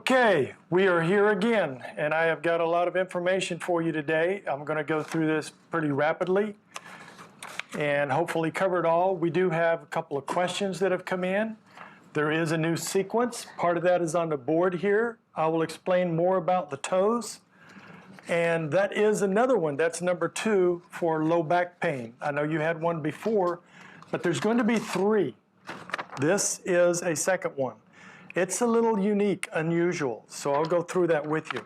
Okay, we are here again, and I have got a lot of information for you today. I'm going to go through this pretty rapidly and hopefully cover it all. We do have a couple of questions that have come in. There is a new sequence. Part of that is on the board here. I will explain more about the toes. And that is another one. That's number 2 for low back pain. I know you had one before, but there's going to be 3. This is a second one. It's a little unique, unusual, so I'll go through that with you.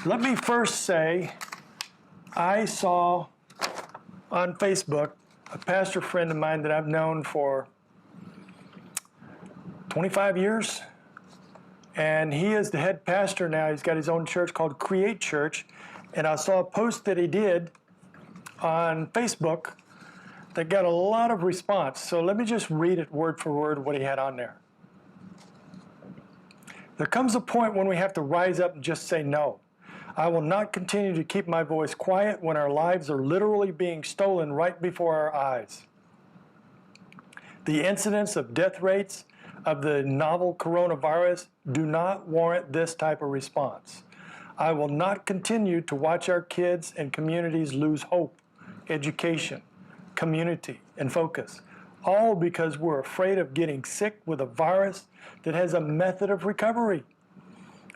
Let me first say, I saw on Facebook a pastor friend of mine that I've known for 25 years, and he is the head pastor now. He's got his own church called Create Church, and I saw a post that he did on Facebook that got a lot of response. So let me just read it word for word what he had on there. There comes a point when we have to rise up and just say no. I will not continue to keep my voice quiet when our lives are literally being stolen right before our eyes. The incidence of death rates of the novel coronavirus do not warrant this type of response. I will not continue to watch our kids and communities lose hope, education, community, and focus, all because we're afraid of getting sick with a virus that has a method of recovery.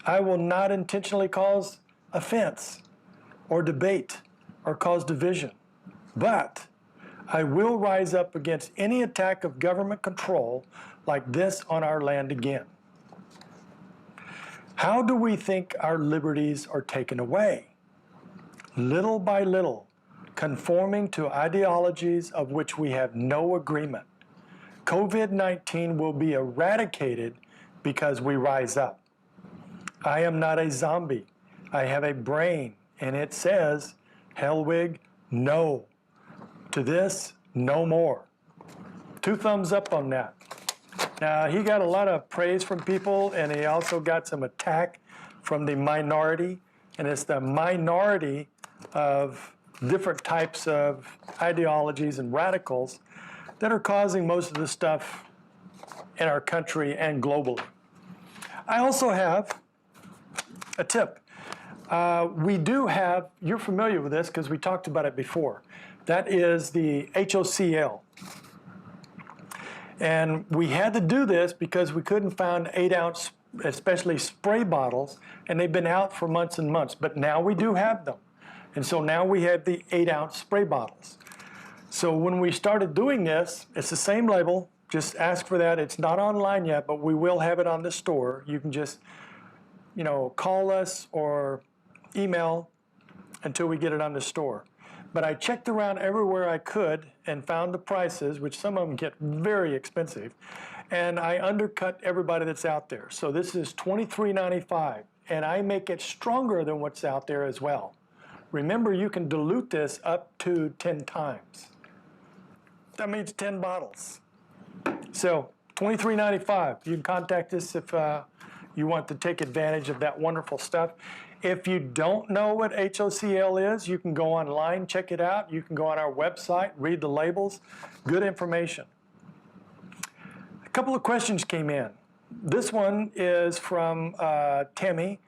I will not intentionally cause offense or debate or cause division, but I will rise up against any attack of government control like this on our land again. How do we think our liberties are taken away? Little by little, conforming to ideologies of which we have no agreement. COVID-19 will be eradicated because we rise up. I am not a zombie. I have a brain, and it says, Hellwig, no. To this, no more. 2 thumbs up on that. Now, he got a lot of praise from people, and he also got some attack from the minority, and it's the minority of different types of ideologies and radicals that are causing most of the stuff in our country and globally. I also have a tip. We do have, you're familiar with this because we talked about it before. That is the HOCl. And we had to do this because we couldn't find 8-ounce, especially spray bottles, and they've been out for months and months. But now we do have them. And so now we have the 8-ounce spray bottles. So when we started doing this, it's the same label. Just ask for that. It's not online yet, but we will have it on the store. You can just, call us or email until we get it on the store. But I checked around everywhere I could and found the prices, which some of them get very expensive, and I undercut everybody that's out there. So this is $23.95, and I make it stronger than what's out there as well. Remember, you can dilute this up to 10 times. That means 10 bottles. So $23.95. You can contact us if you want to take advantage of that wonderful stuff. If you don't know what HOCl is, you can go online, check it out. You can go on our website, read the labels. Good information. A couple of questions came in. This one is from Tammy.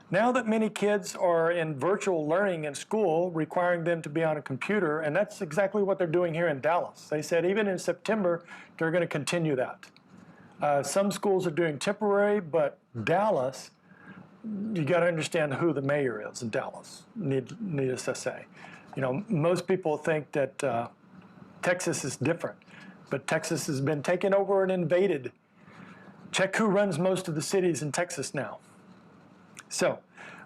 Now that many kids are in virtual learning in school, requiring them to be on a computer, and that's exactly what they're doing here in Dallas. They said even in September, they're going to continue that. Some schools are doing temporary, but Dallas, you got to understand who the mayor is in Dallas, needless to say. Most people think that Texas is different, but Texas has been taken over and invaded. Check who runs most of the cities in Texas now. So,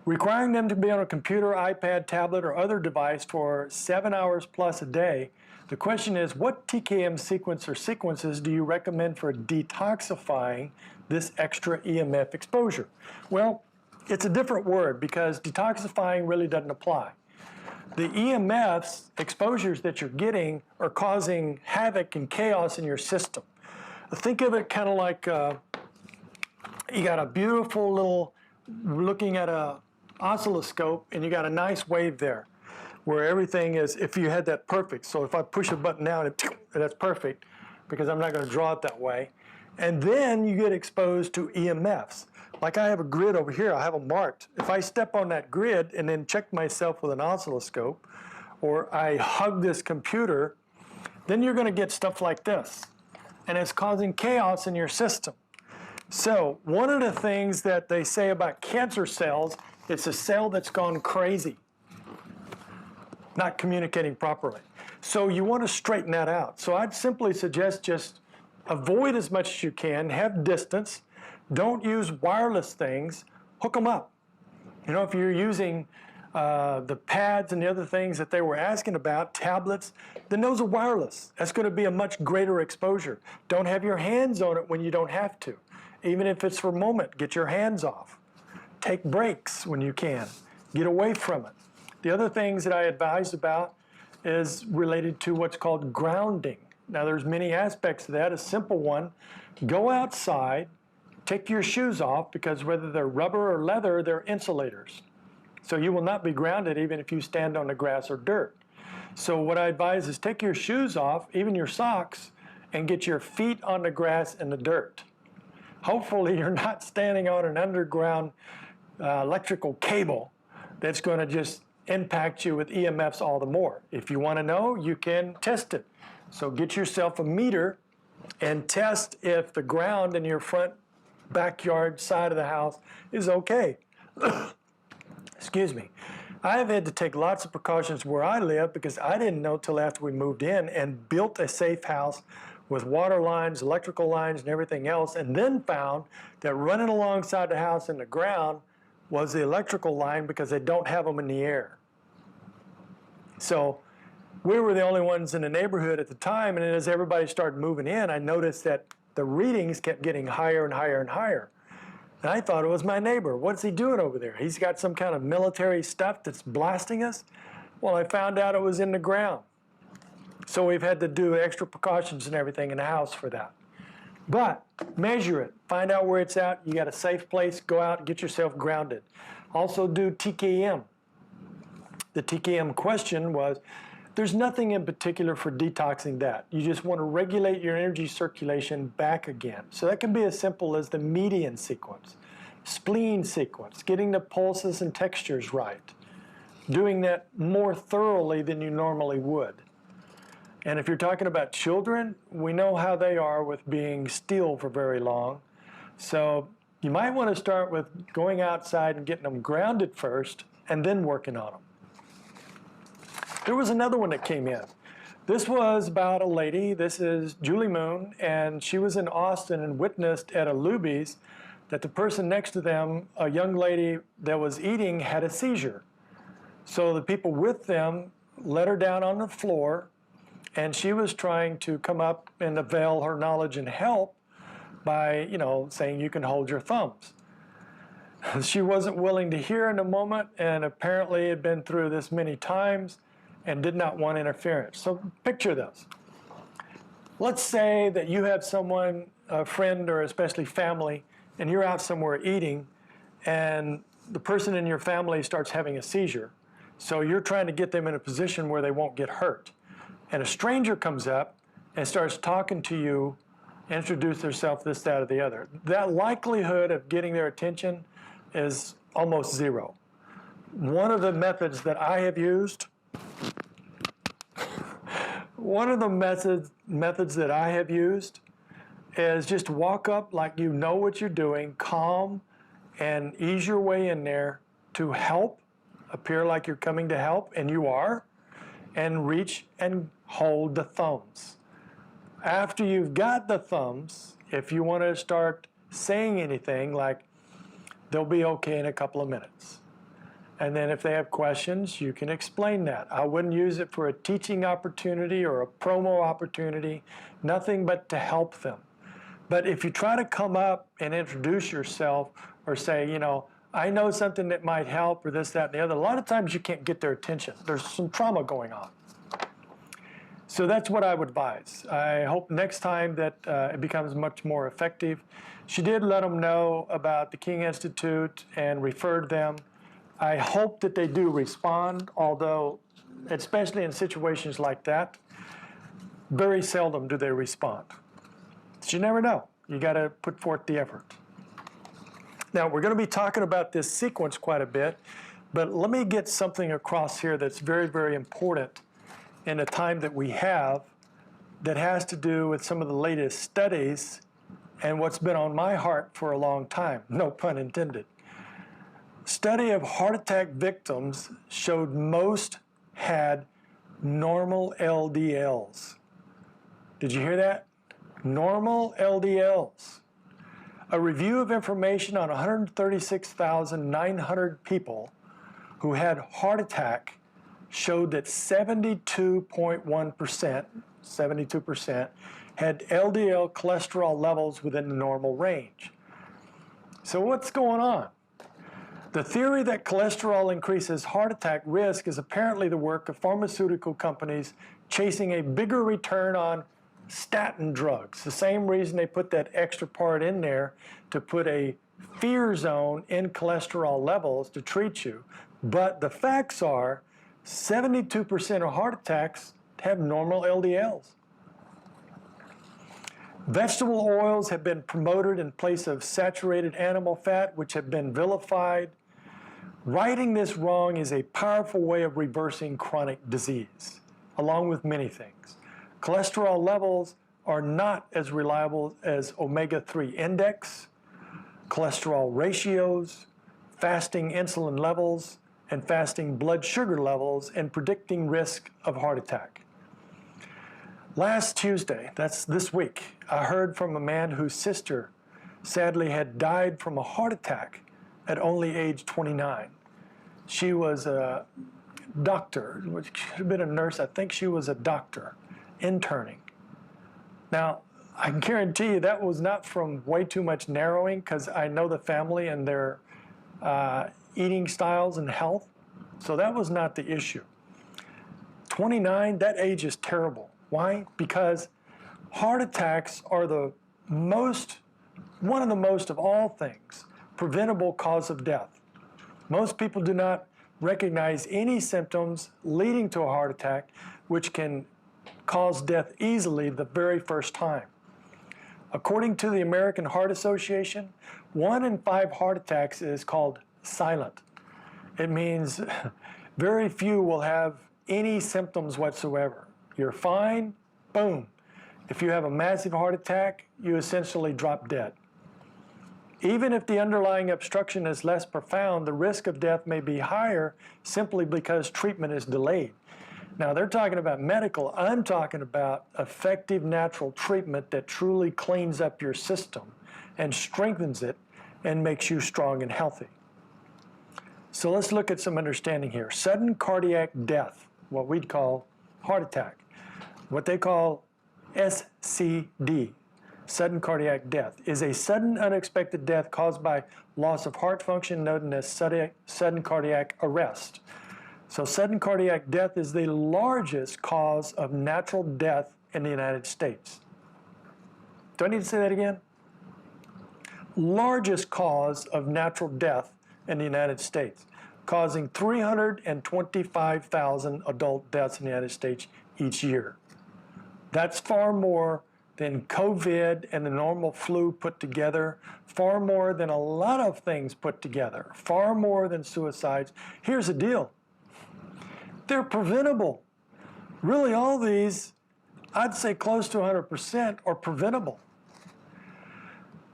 requiring them to be on a computer, iPad, tablet, or other device for 7 hours plus a day, the question is, what TKM sequence or sequences do you recommend for detoxifying this extra EMF exposure? Well, it's a different word because detoxifying really doesn't apply. The EMFs, exposures that you're getting, are causing havoc and chaos in your system. Think of it kind of like you got a beautiful little, looking at a oscilloscope, and you got a nice wave there where everything is, if you had that perfect, so if I push a button down, that's perfect because I'm not going to draw it that way. And then you get exposed to EMFs. Like I have a grid over here, I have them marked. If I step on that grid and then check myself with an oscilloscope, or I hug this computer, then you're going to get stuff like this. And it's causing chaos in your system. So one of the things that they say about cancer cells, it's a cell that's gone crazy, not communicating properly. So you want to straighten that out. So I'd simply suggest just avoid as much as you can, have distance, don't use wireless things, hook them up. You know, if you're using the pads and the other things that they were asking about, tablets, then those are wireless. That's going to be a much greater exposure. Don't have your hands on it when you don't have to. Even if it's for a moment, get your hands off. Take breaks when you can. Get away from it. The other things that I advise about is related to what's called grounding. Now there's many aspects to that. A simple one, go outside, take your shoes off, because whether they're rubber or leather, they're insulators. So you will not be grounded even if you stand on the grass or dirt. So what I advise is take your shoes off, even your socks, and get your feet on the grass and the dirt. Hopefully you're not standing on an underground electrical cable that's going to just impact you with EMFs all the more. If you want to know, you can test it. So get yourself a meter and test if the ground in your front backyard side of the house is okay. Excuse me. I've had to take lots of precautions where I live because I didn't know till after we moved in and built a safe house with water lines, electrical lines, and everything else, and then found that running alongside the house in the ground was the electrical line because they don't have them in the air. So we were the only ones in the neighborhood at the time, and as everybody started moving in, I noticed that the readings kept getting higher and higher and higher. And I thought it was my neighbor. What's he doing over there? He's got some kind of military stuff that's blasting us? Well, I found out it was in the ground. So we've had to do extra precautions and everything in the house for that. But measure it. Find out where it's at. You got a safe place. Go out and get yourself grounded. Also do TKM. The TKM question was, there's nothing in particular for detoxing that. You just want to regulate your energy circulation back again. So that can be as simple as the median sequence, spleen sequence, getting the pulses and textures right, doing that more thoroughly than you normally would. And if you're talking about children, we know how they are with being still for very long. So you might want to start with going outside and getting them grounded first and then working on them. There was another one that came in. This was about a lady. This is Julie Moon, and she was in Austin and witnessed at a Luby's that the person next to them, a young lady that was eating, had a seizure. So the people with them let her down on the floor, and she was trying to come up and avail her knowledge and help by, saying you can hold your thumbs. She wasn't willing to hear in the moment, and apparently had been through this many times and did not want interference. So picture this. Let's say that you have someone, a friend or especially family, and you're out somewhere eating, and the person in your family starts having a seizure. So you're trying to get them in a position where they won't get hurt. And a stranger comes up and starts talking to you, introduce themselves, this, that, or the other. That likelihood of getting their attention is almost zero. One of the methods that I have used, that I have used is just walk up like you know what you're doing, calm, and ease your way in there to help, appear like you're coming to help, and you are, and reach and hold the thumbs. After you've got the thumbs, if you want to start saying anything like, they'll be okay in a couple of minutes. And then if they have questions, you can explain that. I wouldn't use it for a teaching opportunity or a promo opportunity, nothing but to help them. But if you try to come up and introduce yourself or say, I know something that might help or this, that, and the other, a lot of times you can't get their attention. There's some trauma going on. So that's what I would advise. I hope next time that it becomes much more effective. She did let them know about the King Institute and referred them. I hope that they do respond, although, especially in situations like that, very seldom do they respond. But you never know. You got to put forth the effort. Now, we're going to be talking about this sequence quite a bit, but let me get something across here that's very, very important in the time that we have that has to do with some of the latest studies and what's been on my heart for a long time, no pun intended. Study of heart attack victims showed most had normal LDLs. Did you hear that? Normal LDLs. A review of information on 136,900 people who had heart attack showed that 72.1%, 72% had LDL cholesterol levels within the normal range. So what's going on? The theory that cholesterol increases heart attack risk is apparently the work of pharmaceutical companies chasing a bigger return on statin drugs. The same reason they put that extra part in there to put a fear zone in cholesterol levels to treat you. But the facts are 72% of heart attacks have normal LDLs. Vegetable oils have been promoted in place of saturated animal fat, which have been vilified. Righting this wrong is a powerful way of reversing chronic disease, along with many things. Cholesterol levels are not as reliable as omega-3 index, cholesterol ratios, fasting insulin levels, and fasting blood sugar levels in predicting risk of heart attack. Last Tuesday, that's this week, I heard from a man whose sister sadly had died from a heart attack at only age 29. She was a doctor, which should have been a nurse. I think she was a doctor, interning. Now, I guarantee you that was not from way too much narrowing, because I know the family and their eating styles and health. So that was not the issue. 29, that age is terrible. Why? Because heart attacks are one of the most of all things, preventable cause of death. Most people do not recognize any symptoms leading to a heart attack, which can cause death easily the very first time. According to the American Heart Association, 1 in 5 heart attacks is called silent. It means very few will have any symptoms whatsoever. You're fine, boom. If you have a massive heart attack, you essentially drop dead. Even if the underlying obstruction is less profound, the risk of death may be higher simply because treatment is delayed. Now, they're talking about medical. I'm talking about effective natural treatment that truly cleans up your system and strengthens it and makes you strong and healthy. So let's look at some understanding here. Sudden cardiac death, what we'd call heart attack, what they call SCD, sudden cardiac death, is a sudden unexpected death caused by loss of heart function known as sudden cardiac arrest. So sudden cardiac death is the largest cause of natural death in the United States. Do I need to say that again? Largest cause of natural death in the United States, causing 325,000 adult deaths in the United States each year. That's far more than COVID and the normal flu put together, far more than a lot of things put together, far more than suicides. Here's the deal. They're preventable. Really, all these, I'd say close to 100% are preventable.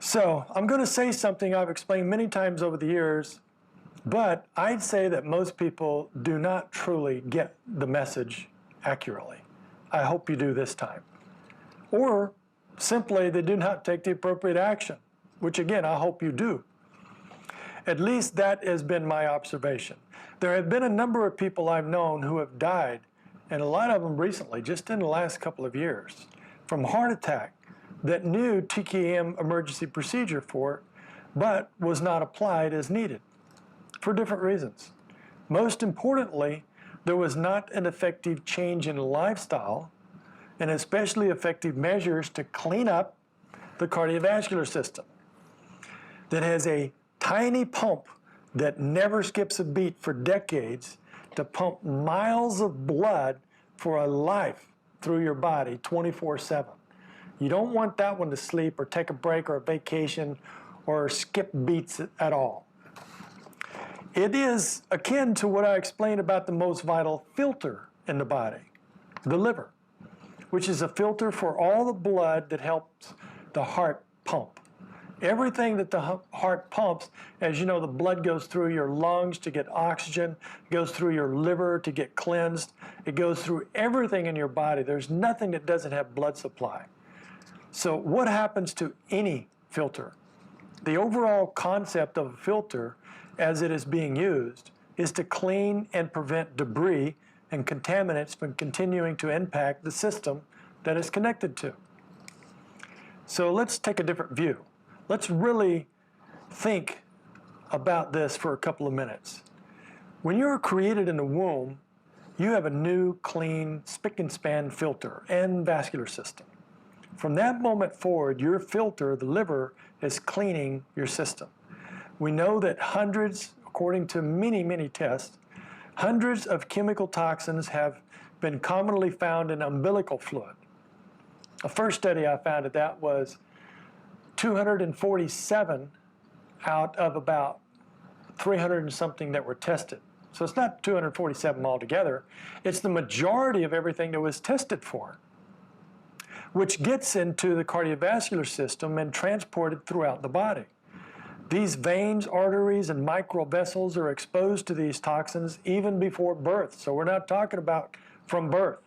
So I'm going to say something I've explained many times over the years, but I'd say that most people do not truly get the message accurately. I hope you do this time. Or simply they do not take the appropriate action, which again, I hope you do. At least that has been my observation. There have been a number of people I've known who have died, and a lot of them recently, just in the last couple of years, from heart attack that knew TKM emergency procedure for it, but was not applied as needed for different reasons. Most importantly, there was not an effective change in lifestyle and especially effective measures to clean up the cardiovascular system that has a tiny pump that never skips a beat for decades to pump miles of blood for a life through your body 24/7. You don't want that one to sleep or take a break or a vacation or skip beats at all. It is akin to what I explained about the most vital filter in the body, the liver, which is a filter for all the blood that helps the heart pump. Everything that the heart pumps, as you know, the blood goes through your lungs to get oxygen, it goes through your liver to get cleansed, it goes through everything in your body. There's nothing that doesn't have blood supply. So what happens to any filter? The overall concept of a filter, as it is being used, is to clean and prevent debris and contaminants from continuing to impact the system that it's connected to. So let's take a different view. Let's really think about this for a couple of minutes. When you were created in the womb, you have a new, clean, spick and span filter and vascular system. From that moment forward, your filter, the liver, is cleaning your system. We know that hundreds, according to many, many tests, hundreds of chemical toxins have been commonly found in umbilical fluid. A first study I found that was 247 out of about 300 and something that were tested. So it's not 247 altogether. It's the majority of everything that was tested for, which gets into the cardiovascular system and transported throughout the body. These veins, arteries, and microvessels are exposed to these toxins even before birth. So we're not talking about from birth.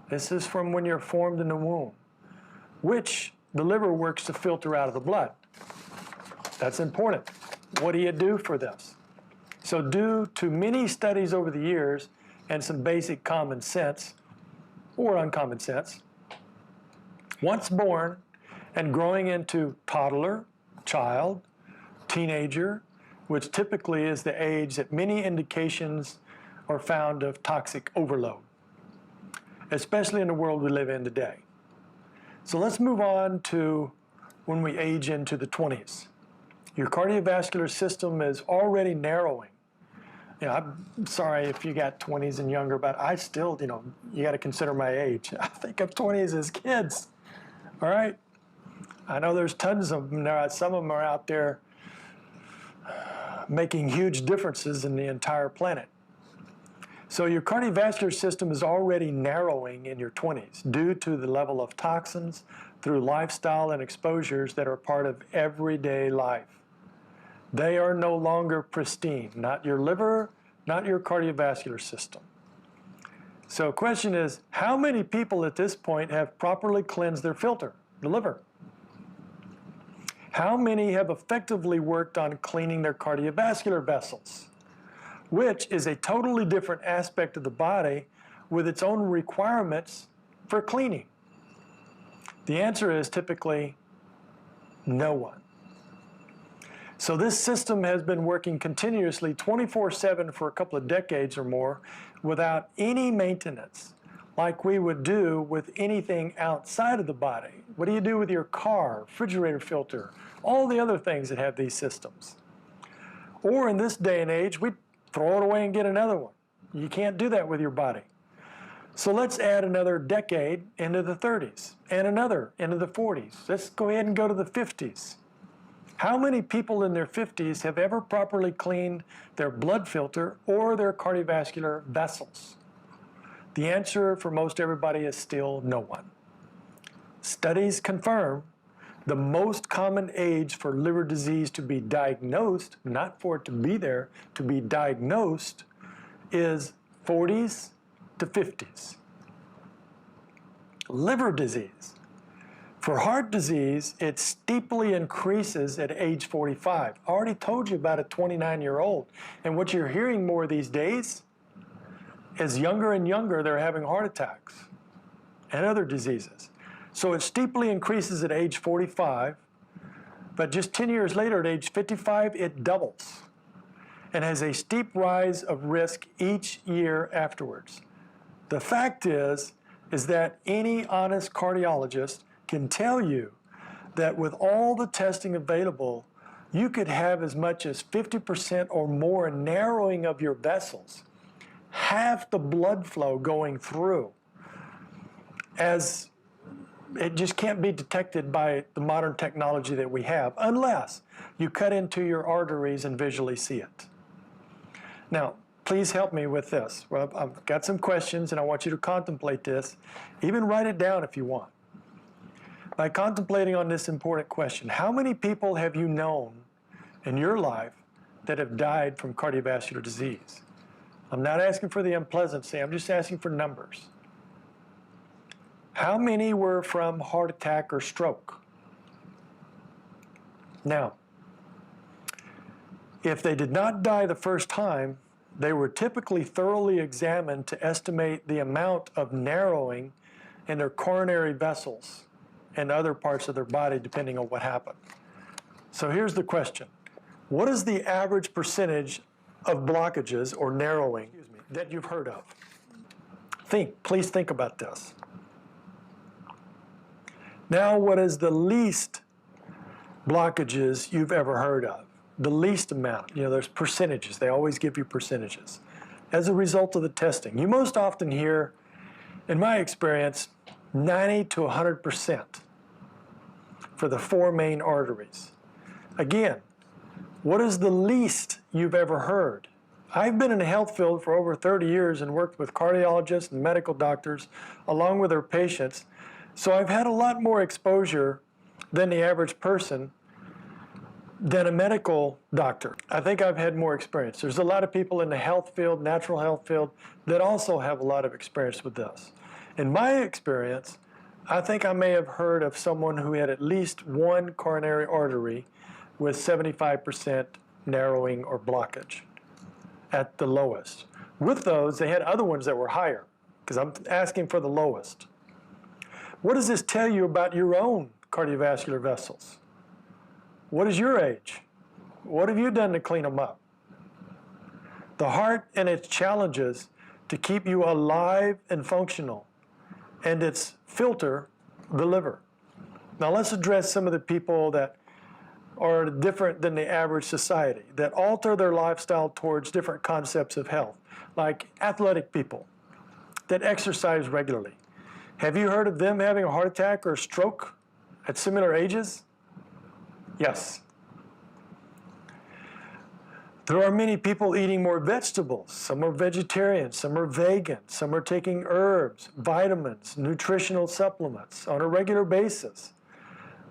This is from when you're formed in the womb, which the liver works to filter out of the blood. That's important. What do you do for this? So due to many studies over the years and some basic common sense, or uncommon sense, once born and growing into toddler, child, teenager, which typically is the age that many indications are found of toxic overload, especially in the world we live in today. So let's move on to when we age into the 20s. Your cardiovascular system is already narrowing. You know, I'm sorry if you got 20s and younger, but I still, you got to consider my age. I think of 20s as kids, all right? I know there's tons of them there. Some of them are out there making huge differences in the entire planet. So your cardiovascular system is already narrowing in your 20s due to the level of toxins through lifestyle and exposures that are part of everyday life. They are no longer pristine, not your liver, not your cardiovascular system. So the question is, how many people at this point have properly cleansed their filter, the liver? How many have effectively worked on cleaning their cardiovascular vessels, which is a totally different aspect of the body with its own requirements for cleaning? The answer is typically no one. So this system has been working continuously 24/7 for a couple of decades or more without any maintenance, like we would do with anything outside of the body. What do you do with your car, refrigerator filter, all the other things that have these systems? Or in this day and age, we throw it away and get another one. You can't do that with your body. So let's add another decade into the 30s and another into the 40s. Let's go ahead and go to the 50s. How many people in their 50s have ever properly cleaned their blood filter or their cardiovascular vessels? The answer for most everybody is still no one. Studies confirm the most common age for liver disease to be diagnosed, not for it to be there, to be diagnosed, is 40s to 50s. Liver disease. For heart disease, it steeply increases at age 45. I already told you about a 29-year-old. And what you're hearing more these days is younger and younger, they're having heart attacks and other diseases. So it steeply increases at age 45, but just 10 years later at age 55, it doubles and has a steep rise of risk each year afterwards. The fact is that any honest cardiologist can tell you that with all the testing available, you could have as much as 50% or more narrowing of your vessels, half the blood flow going through. As it just can't be detected by the modern technology that we have unless you cut into your arteries and visually see it. Now, please help me with this. Well, I've got some questions and I want you to contemplate this. Even write it down if you want. By contemplating on this important question, how many people have you known in your life that have died from cardiovascular disease? I'm not asking for the unpleasantcy, I'm just asking for numbers. How many were from heart attack or stroke? Now, if they did not die the first time, they were typically thoroughly examined to estimate the amount of narrowing in their coronary vessels and other parts of their body depending on what happened. So here's the question. What is the average percentage of blockages or narrowing that you've heard of? Please think about this. Now, what is the least blockages you've ever heard of? The least amount. You know, there's percentages. They always give you percentages. As a result of the testing, you most often hear, in my experience, 90 to 100% for the 4 main arteries. Again, what is the least you've ever heard? I've been in the health field for over 30 years and worked with cardiologists and medical doctors along with their patients. So I've had a lot more exposure than the average person than a medical doctor. I think I've had more experience. There's a lot of people in the health field, natural health field, that also have a lot of experience with this. In my experience, I think I may have heard of someone who had at least one coronary artery with 75% narrowing or blockage at the lowest. With those, they had other ones that were higher, because I'm asking for the lowest. What does this tell you about your own cardiovascular vessels? What is your age? What have you done to clean them up? The heart and its challenges to keep you alive and functional, and its filter, the liver. Now let's address some of the people that are different than the average society, that alter their lifestyle towards different concepts of health, like athletic people that exercise regularly. Have you heard of them having a heart attack or a stroke at similar ages? Yes. There are many people eating more vegetables. Some are vegetarian, some are vegan, some are taking herbs, vitamins, nutritional supplements on a regular basis,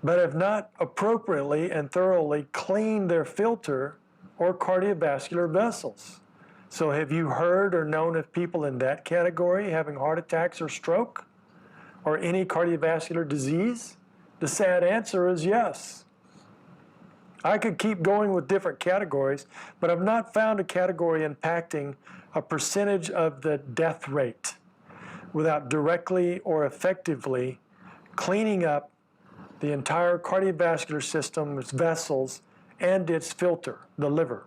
but have not appropriately and thoroughly cleaned their filter or cardiovascular vessels. So have you heard or known of people in that category having heart attacks or stroke or any cardiovascular disease? The sad answer is yes. I could keep going with different categories, but I've not found a category impacting a percentage of the death rate without directly or effectively cleaning up the entire cardiovascular system, its vessels, and its filter, the liver,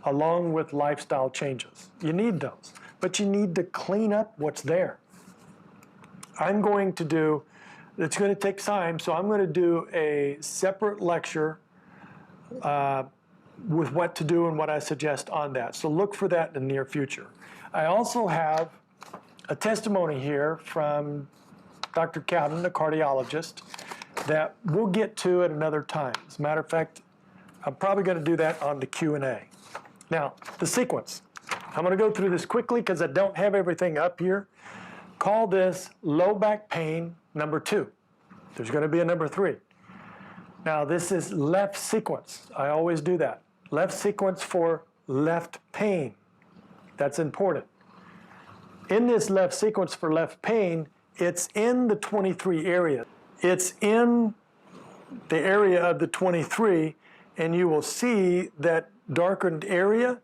along with lifestyle changes. You need those, but you need to clean up what's there. I'm going to do, it's going to take time, so I'm going to do a separate lecture with what to do and what I suggest on that. So look for that in the near future. I also have a testimony here from Dr. Cowden, a cardiologist, that we'll get to at another time. As a matter of fact, I'm probably going to do that on the Q&A. Now, the sequence. I'm going to go through this quickly because I don't have everything up here. Call this low back pain number 2. There's going to be a number 3. Now, this is left sequence. I always do that. Left sequence for left pain. That's important. In this left sequence for left pain, it's in the 23 area. It's in the area of the 23, and you will see that darkened area,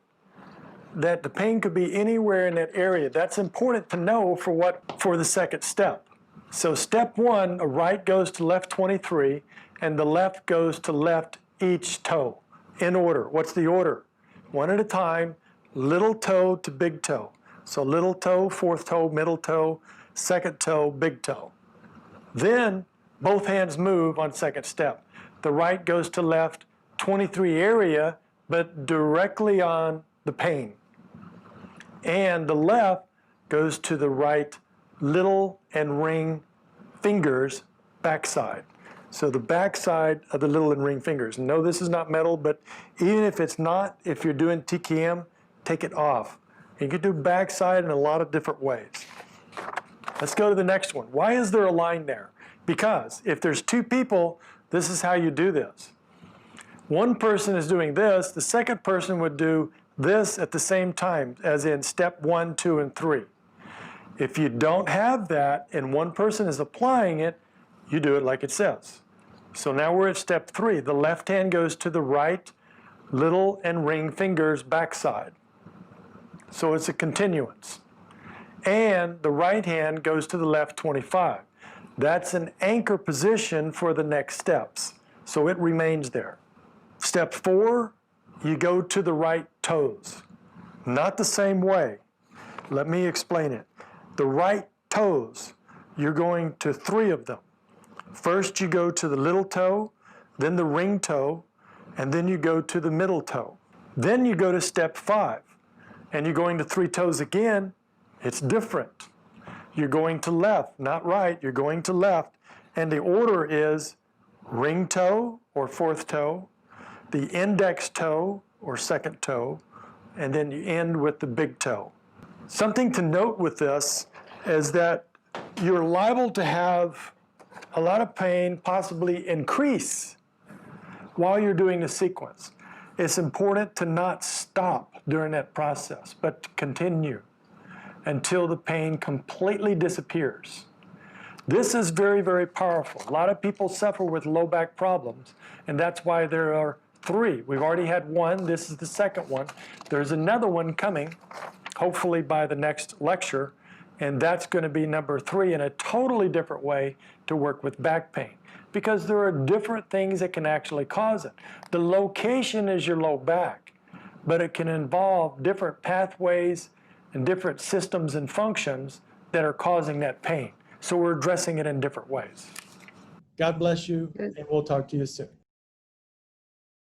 that the pain could be anywhere in that area. That's important to know for the second step. So step 1, a right goes to left 23, and the left goes to left each toe, in order. What's the order? One at a time, little toe to big toe. So little toe, fourth toe, middle toe, second toe, big toe. Then both hands move on second step. The right goes to left 23 area, but directly on the pain. And the left goes to the right little and ring fingers backside. So the backside of the little and ring fingers. No, this is not metal, but even if it's not, if you're doing TKM, take it off. You can do backside in a lot of different ways. Let's go to the next one. Why is there a line there? Because if there's two people, this is how you do this. One person is doing this, the second person would do this at the same time, as in step 1, 2, and 3. If you don't have that and one person is applying it, you do it like it says. So now we're at step 3. The left hand goes to the right little and ring fingers backside. So it's a continuance. And the right hand goes to the left 25. That's an anchor position for the next steps. So it remains there. Step 4, you go to the right toes. Not the same way. Let me explain it. The right toes, you're going to 3 of them. First you go to the little toe, then the ring toe, and then you go to the middle toe. Then you go to step 5, and you're going to 3 toes again. It's different. You're going to left, not right, you're going to left, and the order is ring toe or 4th toe, the index toe or 2nd toe, and then you end with the big toe. Something to note with this is that you're liable to have a lot of pain possibly increase while you're doing the sequence. It's important to not stop during that process, but to continue until the pain completely disappears. This is very, very powerful. A lot of people suffer with low back problems, and that's why there are 3. We've already had 1. This is the second one. There's another one coming, hopefully by the next lecture, and that's going to be number 3 in a totally different way to work with back pain, because there are different things that can actually cause it. The location is your low back, but it can involve different pathways and different systems and functions that are causing that pain. So we're addressing it in different ways. God bless you, and we'll talk to you soon.